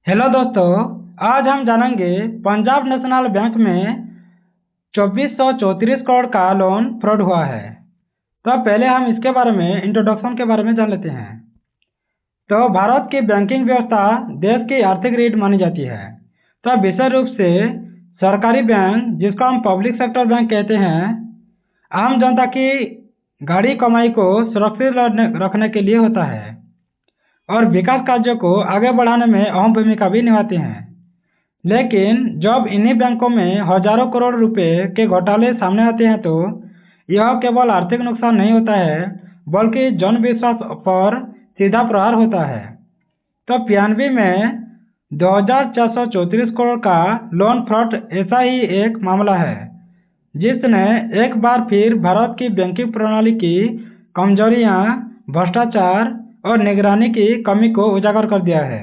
Hello दोस्तों। आज हम जानेंगे पंजाब नेशनल बैंक में 2434 करोड़ का लोन फ्रॉड हुआ है। तो पहले हम इसके बारे में इंट्रोडक्शन के बारे में जान लेते हैं। तो भारत की बैंकिंग व्यवस्था देश की आर्थिक रीढ़ मानी जाती है। तो विशेष रूप से सरकारी बैंक, जिसको हम पब्लिक सेक्टर बैंक कहते हैं, आम जनता की गाढ़ी कमाई को सुरक्षित रखने के लिए होता है और विकास कार्यों को आगे बढ़ाने में अहम भूमिका भी निभाते हैं। लेकिन जब इन्हीं बैंकों में हजारों करोड़ रुपए के घोटाले सामने आते हैं तो यह केवल आर्थिक नुकसान नहीं होता है, बल्कि जनविश्वास पर सीधा प्रहार होता है। तो पीएनबी में 2434 करोड़ का लोन फ्रॉड ऐसा ही एक मामला है, जिसने एक बार फिर भारत की बैंकिंग प्रणाली की कमजोरियां, भ्रष्टाचार और निगरानी की कमी को उजागर कर दिया है।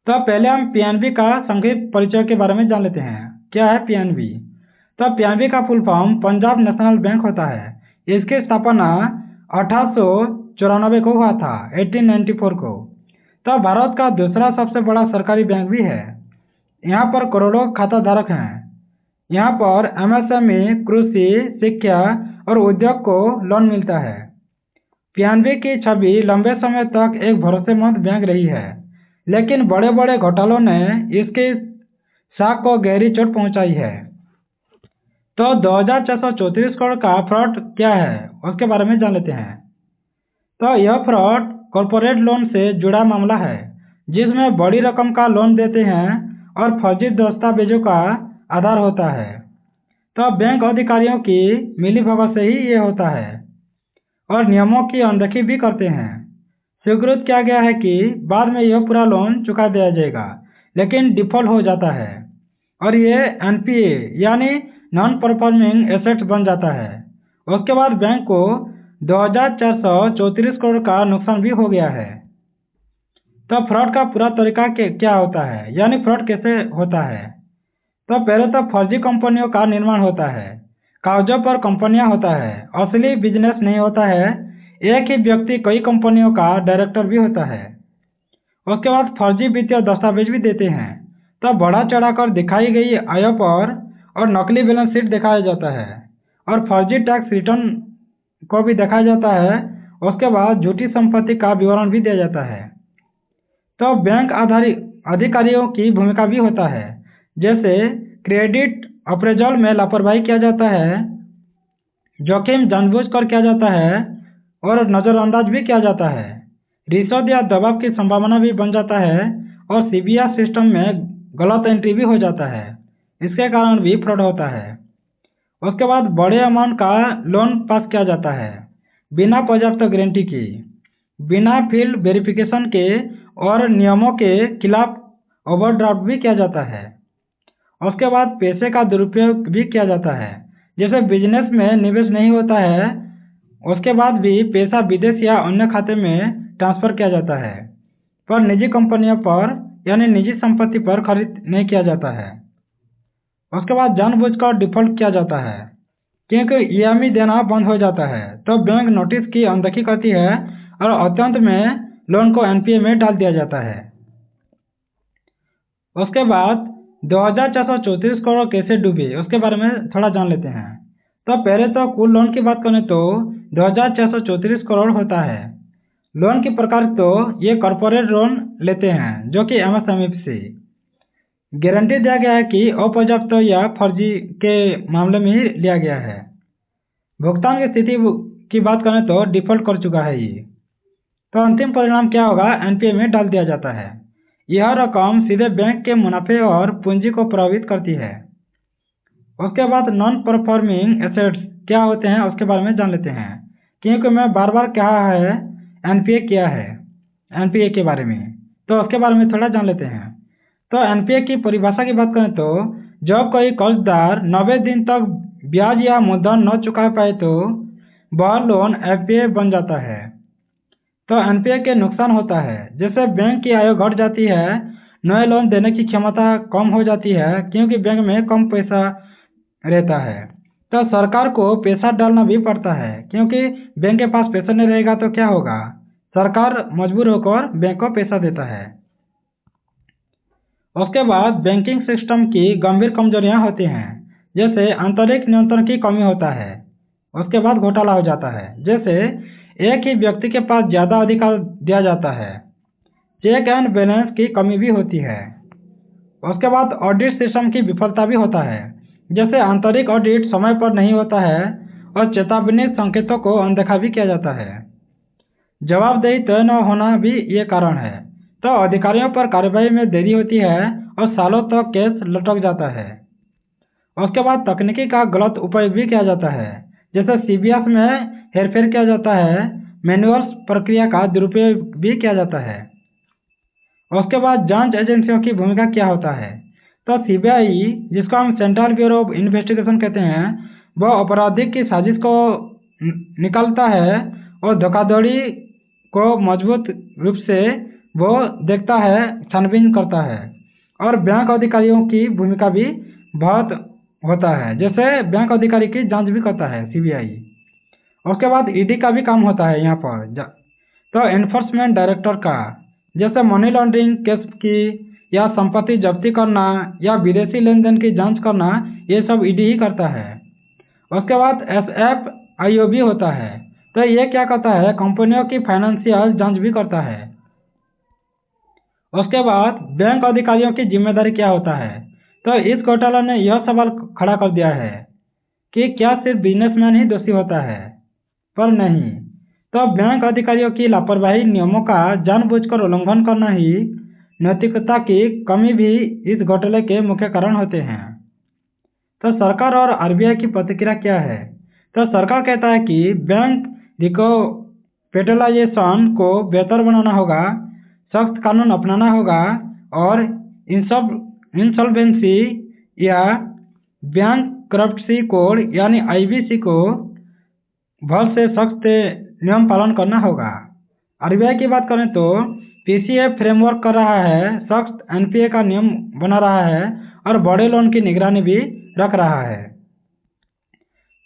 तो पहले हम पीएनबी का संक्षिप्त परिचय के बारे में जान लेते हैं। क्या है पीएनबी? तो पीएनबी का full form Punjab national bank होता है। इसकी स्थापना 1894 को हुआ था, 1894 को। तो भारत का दूसरा सबसे बड़ा सरकारी बैंक भी है। यहाँ पर करोड़ों खाता धारक हैं। यहाँ पर एमएसएमई, कृषि, शिक्षा और उद्योग को लोन मिलता है। पीएनबी की छवि लंबे समय तक एक भरोसेमंद बैंक रही है, लेकिन बड़े बड़े घोटालों ने इसकी साख को गहरी चोट पहुंचाई है। तो 2434 करोड़ का फ्रॉड क्या है, उसके बारे में जान लेते हैं। तो यह फ्रॉड कॉरपोरेट लोन से जुड़ा मामला है, जिसमें बड़ी रकम का लोन देते हैं और फर्जी दस्तावेजों का आधार होता है। तो बैंक अधिकारियों की मिलीभगत से ही ये होता है और नियमों की अनदेखी भी करते हैं। स्वीकृत किया गया है कि बाद में यह पूरा लोन चुका दिया जाएगा, लेकिन डिफॉल्ट हो जाता है और ये एनपीए यानी नॉन परफॉर्मिंग एसेट्स बन जाता है। उसके बाद बैंक को 2434 करोड़ का नुकसान भी हो गया है। तो फ्रॉड का पूरा तरीका क्या होता है, यानी फ्रॉड कैसे होता है? तो पहले तो फर्जी कंपनियों का निर्माण होता है। कागजों पर कंपनियां होता है, असली बिजनेस नहीं होता है। एक ही व्यक्ति कई कंपनियों का डायरेक्टर भी होता है। उसके बाद फर्जी वित्तीय दस्तावेज भी देते हैं। तो बढ़ा चढ़ाकर दिखाई गई आयों पर और नकली बैलेंस शीट दिखाया जाता है और फर्जी टैक्स रिटर्न को भी दिखाया जाता है। उसके बाद झूठी संपत्ति का विवरण भी दिया जाता है। तो बैंक आधारित अधिकारियों की भूमिका भी होता है, जैसे क्रेडिट अप्रेजल में लापरवाही किया जाता है, जोखिम जानबूझकर किया जाता है और नज़रअंदाज भी किया जाता है। रिश्वत या दबाव की संभावना भी बन जाता है और सीबीआई सिस्टम में गलत एंट्री भी हो जाता है। इसके कारण भी फ्रॉड होता है। उसके बाद बड़े अमाउंट का लोन पास किया जाता है बिना पर्याप्त गारंटी की, बिना फील्ड वेरिफिकेशन के और नियमों के खिलाफ ओवरड्राफ्ट भी किया जाता है। उसके बाद पैसे का दुरुपयोग भी किया जाता है, जैसे बिजनेस में निवेश नहीं होता है, उसके बाद भी पैसा विदेश या अन्य खाते में ट्रांसफर किया जाता है, पर निजी कंपनियों पर यानी निजी संपत्ति पर खरीद नहीं किया जाता है। उसके बाद जानबूझकर डिफॉल्ट किया जाता है, क्योंकि ईएमआई देना बंद हो जाता है तो बैंक नोटिस की अनदेखी करती है और अत्यंत में लोन को एनपीए में डाल दिया जाता है। उसके बाद 2434 करोड़ कैसे डूबे, उसके बारे में थोड़ा जान लेते हैं। तो पहले तो कुल लोन की बात करें तो 2434 करोड़ होता है। लोन की प्रकार तो ये कॉरपोरेट लोन लेते हैं, जो कि एमएसएमई से गारंटी दिया गया है कि अपर्याप्त या फर्जी के मामले में ही लिया गया है। भुगतान की स्थिति की बात करें तो डिफॉल्ट कर चुका है ये, तो अंतिम परिणाम क्या होगा, एनपीए में डाल दिया जाता है। यह रकम सीधे बैंक के मुनाफे और पूंजी को प्रभावित करती है। उसके बाद नॉन परफॉर्मिंग एसेट्स क्या होते हैं, उसके बारे में जान लेते हैं, क्योंकि मैं बार बार कहा है एनपीए क्या है, एनपीए के बारे में, तो उसके बारे में थोड़ा जान लेते हैं। तो एनपीए की परिभाषा की बात करें तो जब कोई कर्जदार 90 दिन तक ब्याज या मूलधन न चुका पाए तो वह लोन एनपीए बन जाता है। तो एनपीए के नुकसान होता है, जैसे बैंक की आय घट जाती है, नए लोन देने की क्षमता कम हो जाती है क्योंकि बैंक में कम पैसा रहता है। तो सरकार को पैसा डालना भी पड़ता है, क्योंकि बैंक के पास पैसा नहीं रहेगा तो क्या होगा, सरकार मजबूर होकर बैंक को पैसा देता है। उसके बाद बैंकिंग सिस्टम की गंभीर कमजोरियां होती हैं, जैसे आंतरिक नियंत्रण की कमी होता है। उसके बाद घोटाला हो जाता है, जैसे एक ही व्यक्ति के पास ज़्यादा अधिकार दिया जाता है। चेक एंड बैलेंस की कमी भी होती है। उसके बाद ऑडिट सिस्टम की विफलता भी होता है, जैसे आंतरिक ऑडिट समय पर नहीं होता है और चेतावनी संकेतों को अनदेखा भी किया जाता है। जवाबदेही तय न होना भी ये कारण है, तो अधिकारियों पर कार्रवाई में देरी होती है और सालों तक केस लटक जाता है। उसके बाद तकनीकी का गलत उपयोग भी किया जाता है, जैसे सीबीएस में हेरफेर किया जाता है, मैनुअल प्रक्रिया का दुरुपयोग भी किया जाता है। उसके बाद जांच एजेंसियों की भूमिका क्या होता है, तो सीबीआई, जिसको हम सेंट्रल ब्यूरो ऑफ इन्वेस्टिगेशन कहते हैं, वह अपराधिक की साजिश को निकालता है और धोखाधड़ी को मजबूत रूप से वो देखता है, छानबीन करता है। और बैंक अधिकारियों की भूमिका भी बहुत होता है, जैसे बैंक अधिकारी की जांच भी करता है सीबीआई। उसके बाद ईडी का भी काम होता है यहाँ पर, तो एनफोर्समेंट डायरेक्टर का, जैसे मनी लॉन्ड्रिंग केस की या संपत्ति जब्ती करना या विदेशी लेन देन की जांच करना, ये सब ईडी ही करता है। उसके बाद एसएफआईओ भी होता है, तो ये क्या करता है, कंपनियों की फाइनेंशियल जांच भी करता है। उसके बाद बैंक अधिकारियों की जिम्मेदारी क्या होता है, तो इस घोटाला ने यह सवाल खड़ा कर दिया है कि क्या सिर्फ बिजनेसमैन ही दोषी होता है, पर नहीं, तो बैंक अधिकारियों की लापरवाही, नियमों का जानबूझकर उल्लंघन करना ही, नैतिकता की कमी भी इस घोटाले के मुख्य कारण होते हैं। तो सरकार और आरबीआई की प्रतिक्रिया क्या है, तो सरकार कहता है कि बैंक रिकैपिटलाइजेशन को बेहतर बनाना होगा, सख्त कानून अपनाना होगा और इंसॉल्वेंसी या बैंकरप्सी कोड यानी आईबीसी को भर से सख्त नियम पालन करना होगा। आरबीआई की बात करें तो पीसीए फ्रेमवर्क कर रहा है, सख्त एनपीए का नियम बना रहा है और बड़े लोन की निगरानी भी रख रहा है।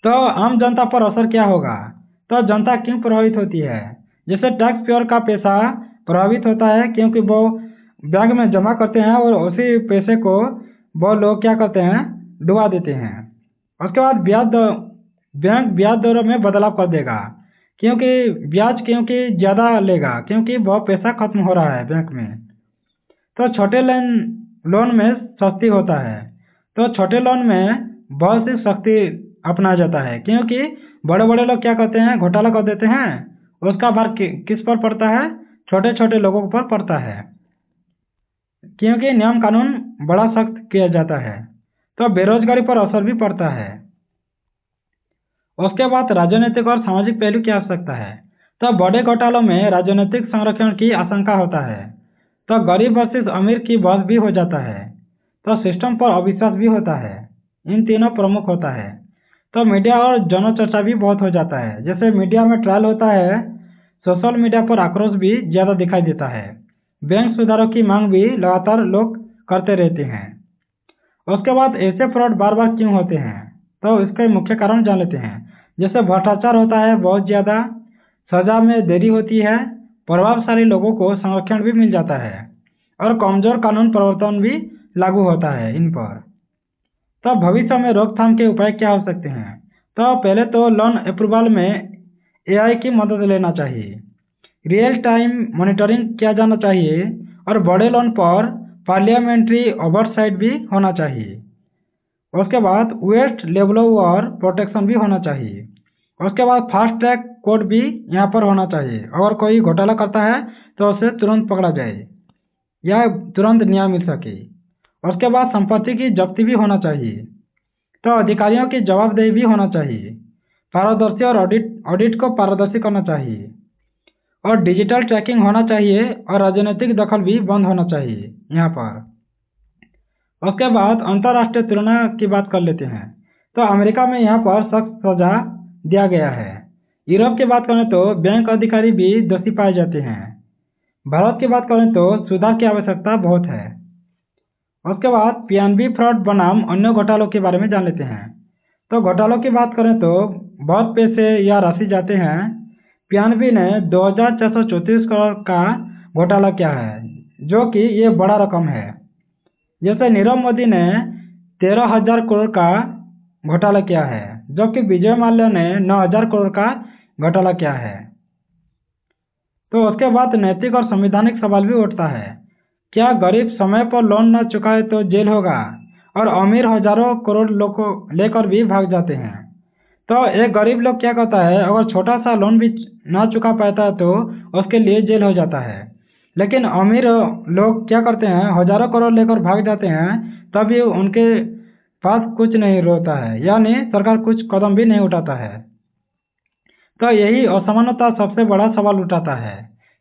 तो आम जनता पर असर क्या होगा, तो जनता क्यों प्रभावित होती है, जैसे टैक्स पेयर का पैसा प्रभावित होता है, क्योंकि वो बैंक में जमा करते हैं और उसी पैसे को वो लोग क्या करते हैं, डुबा देते हैं। उसके बाद बैंक ब्याज दरों में बदलाव कर देगा, क्योंकि ज़्यादा लेगा, क्योंकि वह पैसा खत्म हो रहा है बैंक में। तो छोटे लोन में सस्ती होता है, तो छोटे लोन में बहुत सी सख्ती अपनाया जाता है, क्योंकि बड़े बड़े लोग क्या करते हैं, घोटाला कर देते हैं, उसका भार किस पर पड़ता है, छोटे छोटे लोगों पर पड़ता है, क्योंकि नियम कानून बड़ा सख्त किया जाता है। तो बेरोजगारी पर असर भी पड़ता है। उसके बाद राजनीतिक और सामाजिक पहलू की आवश्यकता है, तो बड़े घोटालों में राजनीतिक संरक्षण की आशंका होता है, तो गरीब वर्सेस अमीर की बहस भी हो जाता है, तो सिस्टम पर अविश्वास भी होता है। इन तीनों प्रमुख होता है। तो मीडिया और जनचर्चा भी बहुत हो जाता है, जैसे मीडिया में ट्रायल होता है, सोशल मीडिया पर आक्रोश भी ज़्यादा दिखाई देता है, बैंक सुधारों की मांग भी लगातार लोग करते रहते हैं। उसके बाद ऐसे फ्रॉड बार बार क्यों होते हैं, तो इसके मुख्य कारण जान लेते हैं, जैसे भ्रष्टाचार होता है बहुत ज़्यादा, सजा में देरी होती है, प्रभावशाली लोगों को संरक्षण भी मिल जाता है और कमजोर कानून प्रवर्तन भी लागू होता है इन पर। तो भविष्य में रोकथाम के उपाय क्या हो सकते हैं, तो पहले तो लोन अप्रूवल में एआई की मदद लेना चाहिए, रियल टाइम मॉनिटरिंग किया जाना चाहिए और बड़े लोन पर पार्लियामेंट्री ओवरसाइट भी होना चाहिए। उसके बाद वेस्ट लेवलर प्रोटेक्शन भी होना चाहिए। उसके बाद फास्ट ट्रैक कोर्ट भी यहाँ पर होना चाहिए, अगर कोई घोटाला करता है तो उसे तुरंत पकड़ा जाए या तुरंत न्याय मिल सके। उसके बाद संपत्ति की जब्ती भी होना चाहिए, तो अधिकारियों की जवाबदेही भी होना चाहिए, पारदर्शी और ऑडिट को पारदर्शी करना चाहिए और डिजिटल ट्रैकिंग होना चाहिए और राजनीतिक दखल भी बंद होना चाहिए यहाँ पर। उसके बाद अंतर्राष्ट्रीय तुलना की बात कर लेते हैं, तो अमेरिका में यहाँ पर सख्त सजा दिया गया है। यूरोप की बात करें तो बैंक अधिकारी भी दोषी पाए जाते हैं। भारत की बात करें तो सुधार की आवश्यकता बहुत है। उसके बाद पीएनबी फ्रॉड बनाम अन्य घोटालों के बारे में जान लेते हैं। तो घोटालों की बात करें तो बहुत पैसे या राशि जाते हैं। पीएनबी ने 2,434 करोड़ का घोटाला किया है, जो कि ये बड़ा रकम है। जैसे नीरव मोदी ने 13,000 करोड़ का घोटाला किया है, जबकि विजय माल्या ने 9,000 करोड़ का घोटाला किया है। तो उसके बाद नैतिक और संवैधानिक सवाल भी उठता है, क्या गरीब समय पर लोन न चुकाए तो जेल होगा, और अमीर हजारों करोड़ लेकर भी भाग जाते हैं। तो एक गरीब लोग क्या करता है, अगर छोटा सा लोन भी ना चुका पाता है तो उसके लिए जेल हो जाता है। लेकिन अमीर लोग क्या करते हैं, हजारों करोड़ लेकर भाग जाते हैं, तभी उनके पास कुछ नहीं होता है, यानी सरकार कुछ कदम भी नहीं उठाता है। तो यही असमानता सबसे बड़ा सवाल उठाता है,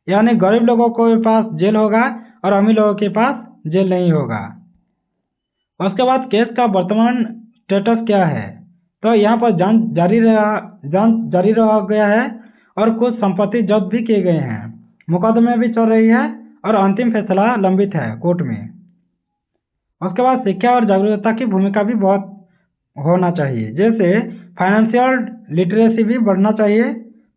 यानी गरीब लोगों के पास जेल होगा और अमीर लोगों के पास जेल नहीं होगा। उसके बाद केस का वर्तमान स्टेटस क्या है, तो यहाँ पर जांच जारी रह गया है और कुछ संपत्ति जब्त भी किए गए हैं। मुकदमे भी चल रही है और अंतिम फैसला लंबित है कोर्ट में। उसके बाद शिक्षा और जागरूकता की भूमिका भी बहुत होना चाहिए, जैसे फाइनेंशियल लिटरेसी भी बढ़ना चाहिए,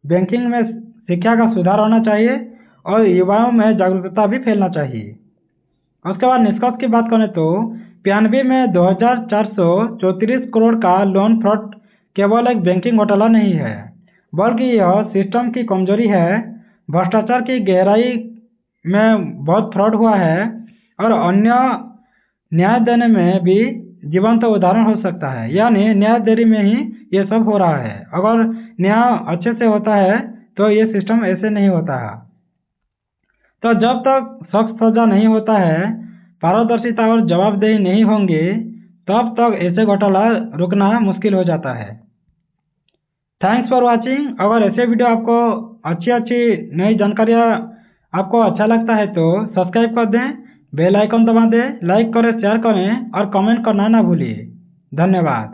बैंकिंग में शिक्षा का सुधार होना चाहिए और युवाओं में जागरूकता भी फैलना चाहिए। उसके बाद निष्कर्ष की बात करें तो 92 में 2,434 करोड़ का लोन फ्रॉड केवल एक बैंकिंग घोटाला नहीं है, बल्कि यह सिस्टम की कमजोरी है। भ्रष्टाचार की गहराई में बहुत फ्रॉड हुआ है और अन्य न्याय देने में भी जीवंत उदाहरण हो सकता है, यानी न्याय देरी में ही ये सब हो रहा है। अगर न्याय अच्छे से होता है तो ये सिस्टम ऐसे नहीं होता है। तो जब तक सख्त सजा नहीं होता है, पारदर्शिता और जवाबदेही नहीं होंगे, तब तक ऐसे घोटाला रुकना मुश्किल हो जाता है। Thanks for watching. अगर ऐसे वीडियो आपको अच्छी नई जानकारियाँ आपको अच्छा लगता है तो सब्सक्राइब कर दें, बेल आइकन दबा दें, लाइक करें, शेयर करें और कमेंट करना ना भूलिए। धन्यवाद।